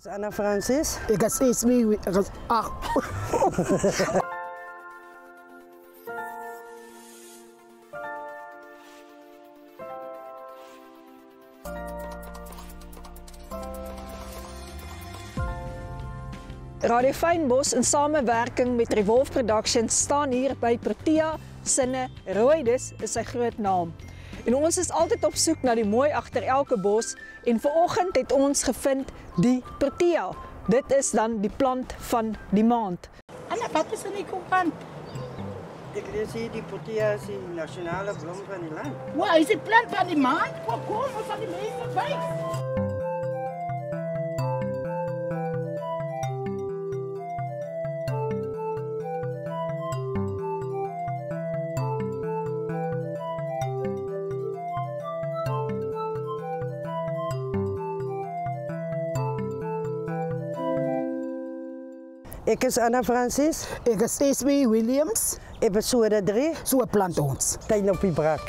Anna Francis. Ik ga steeds mee. Radio Fynbos in samenwerking met Revolve Productions staan hier by Protea Sinne. Rooidus is sy groot naam. En ons is altyd op soek na die mooi agter elke bos en vanoggend het ons gevind die Protea. Dit is dan die plant van die maand. Anna, wat is in die koopand? Ik lees hier die Protea is die nationale bloem van die land. Wow, is die plant van die maand? Kom, ons van die mense bij. Ik is Anna Francis. Ik is Esme Williams. Episode 3. Zo plant ons. Tuin op die brak.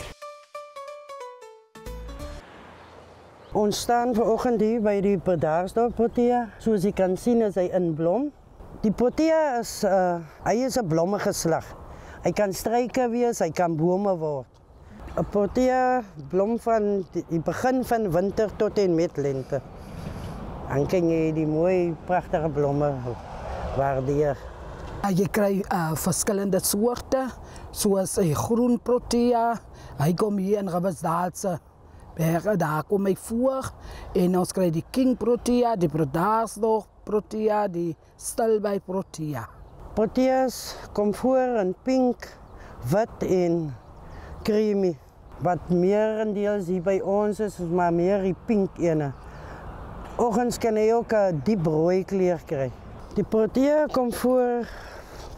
Ons staan vanoggend hier bij die Pedaarsdorp Protea. Zoals je kan zien is hij in blom. Die Protea is, hij is een blommengeslag. Hij kan struiken wees, hij kan bomen worden. Een Protea blom van het begin van winter tot en met lente. Dan kan je die mooie, prachtige bloemen waardeer. Je krijgt verschillende soorten, zoals een groen Protea. Hij komt hier in Riversdaalse bergen, daar kom ik voor. En ons krijgt die King Protea, die Pedaarsdorp Protea, die Stilbaai Protea. Protea's komt voor in pink, wit en creamy. Wat meerendeels hier bij ons is maar meer die pink ene. Ochtends kan je ook een diep rooi kleur krijgen. Die Protea komt voor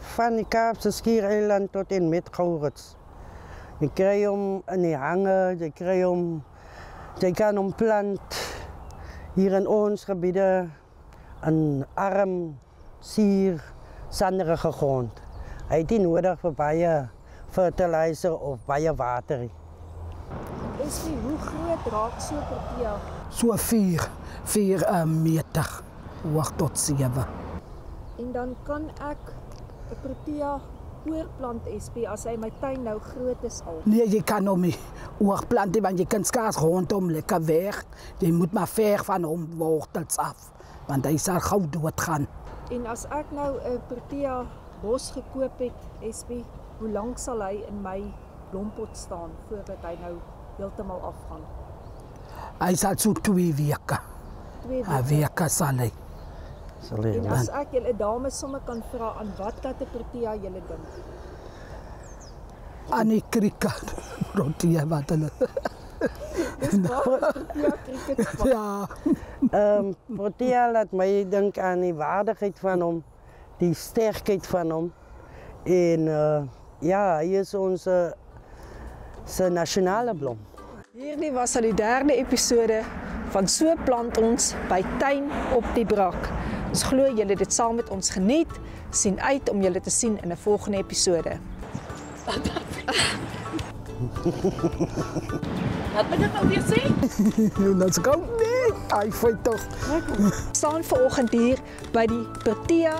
van die Kaapse Schiereiland tot en met Gourits. Je krijgt hem in die hangen, je kan hem plant hier in ons gebieden een arm, sier, zanderige grond. Hij heeft niet nodig voor baie fertilizer of baie water. Esme, hoe groot raak so Protea? Zo 4 meter, hoog tot 7. En dan kan ek 'n Protea oorplant, Esme, as hy my tuin nou groot is al. Nee, je kan hem niet oorplanten, want je kunt skaars rondom lekker weg. Je moet maar ver van hem wortels af, want hij zal gauw doodgaan. En as ek nou 'n Protea bos gekoop het, Esme, hoe lank sal hy in my blompot staan voordat hy nou heeltemal afgaan? Hij zal zo 2 weken. 2 Een week zal hij. En as ek julle dames sommer kan vra aan wat dat 'n Protea julle dink? Aan die krieke, Protea wat hulle. Dis Protea cricket. Ja. Protea laat mij denken aan die waardigheid van hem, die sterkheid van hem. En ja, hij is onze nationale bloem. Hierdie was al die 3de episode van So Plant Ons by Tuin op die Brak. Ons glo julle het dit saam met ons geniet. Sien uit om julle te sien in 'n volgende episode. Wat moet ik nou weer zeggen? Dat is koud. Nee, hij valt toch. We staan vanoggend hier by die Protea